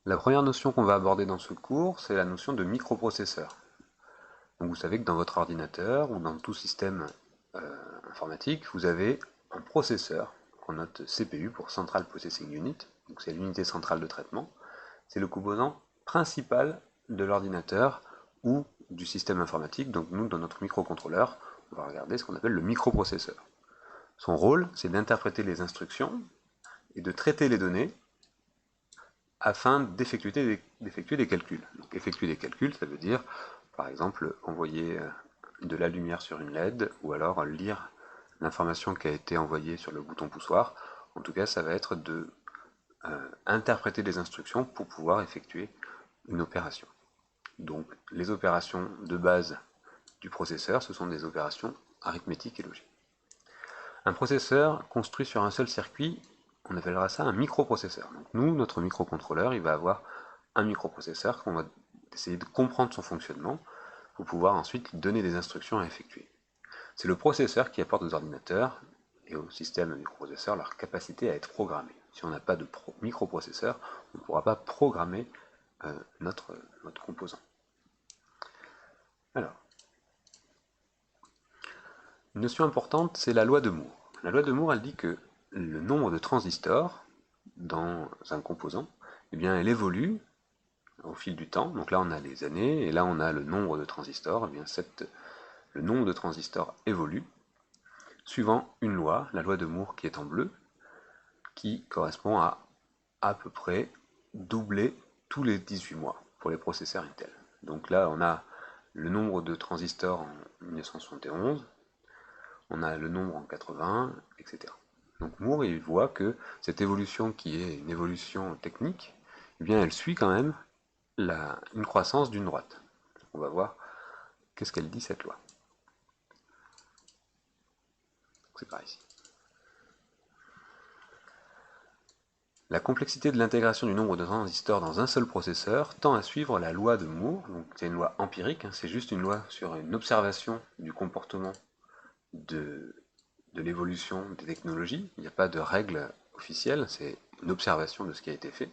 La première notion qu'on va aborder dans ce cours, c'est la notion de microprocesseur. Donc vous savez que dans votre ordinateur ou dans tout système informatique, vous avez un processeur qu'on note CPU pour Central Processing Unit, donc c'est l'unité centrale de traitement. C'est le composant principal de l'ordinateur ou du système informatique. Donc nous, dans notre microcontrôleur, on va regarder ce qu'on appelle le microprocesseur. Son rôle, c'est d'interpréter les instructions et de traiter les données afin d'effectuer des calculs. Donc effectuer des calculs, ça veut dire, par exemple, envoyer de la lumière sur une LED, ou alors lire l'information qui a été envoyée sur le bouton poussoir. En tout cas, ça va être de interpréter les instructions pour pouvoir effectuer une opération. Donc les opérations de base du processeur, ce sont des opérations arithmétiques et logiques. Un processeur construit sur un seul circuit, on appellera ça un microprocesseur. Donc nous, notre microcontrôleur, il va avoir un microprocesseur qu'on va essayer de comprendre son fonctionnement pour pouvoir ensuite lui donner des instructions à effectuer. C'est le processeur qui apporte aux ordinateurs et au système de microprocesseurs leur capacité à être programmés. Si on n'a pas de microprocesseur, on ne pourra pas programmer notre composant. Alors, une notion importante, c'est la loi de Moore. La loi de Moore, elle dit que le nombre de transistors dans un composant, eh bien, elle évolue au fil du temps. Donc là, on a les années, et là, on a le nombre de transistors. Eh bien, le nombre de transistors évolue suivant une loi, la loi de Moore qui est en bleu, qui correspond à peu près doubler tous les 18 mois pour les processeurs Intel. Donc là, on a le nombre de transistors en 1971, on a le nombre en 80, etc. Donc Moore, il voit que cette évolution qui est une évolution technique, eh bien, elle suit quand même une croissance d'une droite. On va voir qu'est-ce qu'elle dit cette loi. C'est par ici. La complexité de l'intégration du nombre de transistors dans un seul processeur tend à suivre la loi de Moore, donc c'est une loi empirique, c'est juste une loi sur une observation du comportement de l'évolution des technologies. Il n'y a pas de règle officielle, c'est une observation de ce qui a été fait.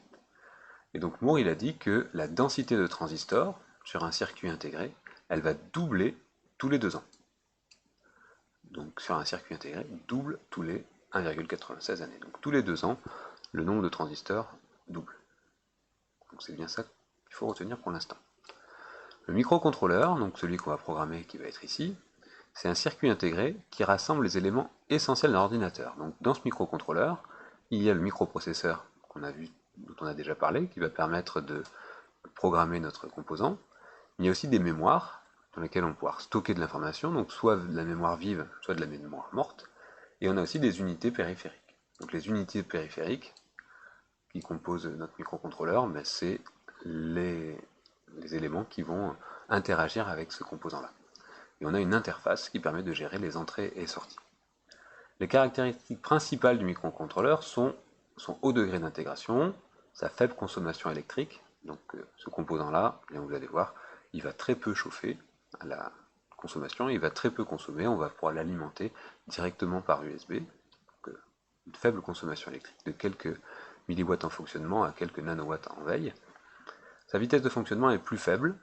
Et donc Moore, il a dit que la densité de transistors sur un circuit intégré, elle va doubler tous les 2 ans. Donc sur un circuit intégré, double tous les 1,96 années. Donc tous les 2 ans, le nombre de transistors double. Donc c'est bien ça qu'il faut retenir pour l'instant. Le microcontrôleur, donc celui qu'on va programmer qui va être ici, c'est un circuit intégré qui rassemble les éléments essentiels d'un ordinateur. Donc dans ce microcontrôleur, il y a le microprocesseur qu'on a vu, dont on a déjà parlé, qui va permettre de programmer notre composant. Il y a aussi des mémoires dans lesquelles on va pouvoir stocker de l'information, donc soit de la mémoire vive, soit de la mémoire morte. Et on a aussi des unités périphériques. Donc les unités périphériques qui composent notre microcontrôleur, ben c'est les éléments qui vont interagir avec ce composant-là. Et on a une interface qui permet de gérer les entrées et sorties. Les caractéristiques principales du microcontrôleur sont son haut degré d'intégration, sa faible consommation électrique, donc ce composant-là, vous allez voir, il va très peu chauffer à la consommation, il va très peu consommer, on va pouvoir l'alimenter directement par USB, donc une faible consommation électrique de quelques milliwatts en fonctionnement à quelques nanowatts en veille. Sa vitesse de fonctionnement est plus faible,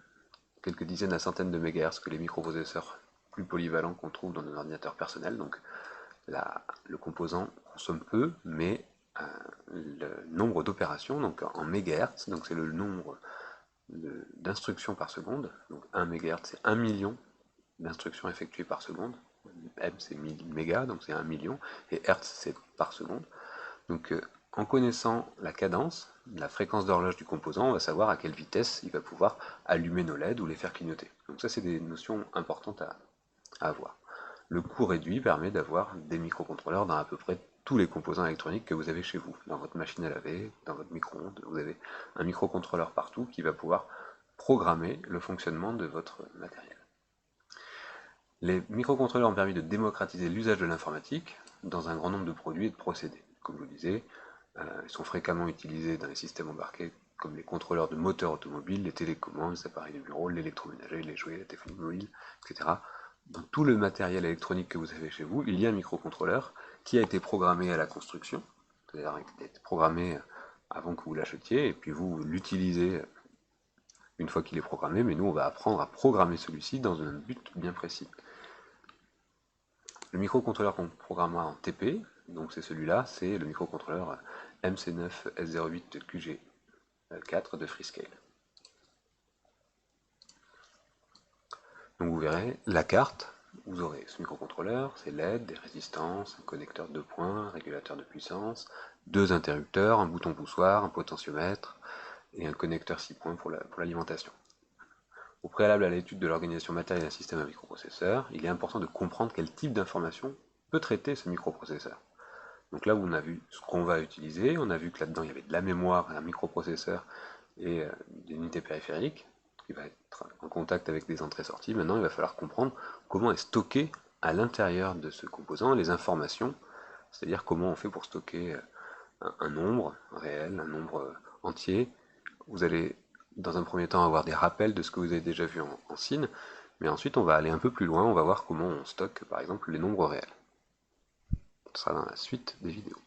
quelques dizaines à centaines de mégahertz que les microprocesseurs plus polyvalents qu'on trouve dans nos ordinateurs personnels, donc le composant consomme peu, mais le nombre d'opérations, donc en mégahertz, donc c'est le nombre d'instructions par seconde, donc 1 mégahertz c'est 1 million d'instructions effectuées par seconde, M c'est 1000 mégas, donc c'est 1 million, et hertz c'est par seconde. Donc en connaissant la cadence, la fréquence d'horloge du composant, on va savoir à quelle vitesse il va pouvoir allumer nos LED ou les faire clignoter. Donc ça c'est des notions importantes à avoir. Le coût réduit permet d'avoir des microcontrôleurs dans à peu près tous les composants électroniques que vous avez chez vous. Dans votre machine à laver, dans votre micro-ondes, vous avez un microcontrôleur partout qui va pouvoir programmer le fonctionnement de votre matériel. Les microcontrôleurs ont permis de démocratiser l'usage de l'informatique dans un grand nombre de produits et de procédés. Comme je vous le disais, ils sont fréquemment utilisés dans les systèmes embarqués comme les contrôleurs de moteurs automobiles, les télécommandes, les appareils de bureau, l'électroménager, les jouets, la téléphonie mobile, etc. Dans tout le matériel électronique que vous avez chez vous, il y a un microcontrôleur qui a été programmé à la construction, c'est-à-dire qui a été programmé avant que vous l'achetiez, et puis vous l'utilisez une fois qu'il est programmé, mais nous on va apprendre à programmer celui-ci dans un but bien précis. Le microcontrôleur qu'on programmera en TP, donc c'est celui-là, c'est le microcontrôleur MC9S08QG4 de Freescale. Donc vous verrez, la carte, vous aurez ce microcontrôleur, ses LED, des résistances, un connecteur de 2 points, un régulateur de puissance, 2 interrupteurs, un bouton poussoir, un potentiomètre et un connecteur 6 points pour l'alimentation. Au préalable à l'étude de l'organisation matérielle d'un système à microprocesseur, il est important de comprendre quel type d'information peut traiter ce microprocesseur. Donc là, on a vu ce qu'on va utiliser, on a vu que là-dedans, il y avait de la mémoire, un microprocesseur et des unités périphériques, qui va être en contact avec des entrées-sorties. Maintenant, il va falloir comprendre comment est stocké à l'intérieur de ce composant les informations, c'est-à-dire comment on fait pour stocker un nombre réel, un nombre entier. Vous allez dans un premier temps avoir des rappels de ce que vous avez déjà vu en SIN, mais ensuite on va aller un peu plus loin, on va voir comment on stocke par exemple les nombres réels. Ce sera dans la suite des vidéos.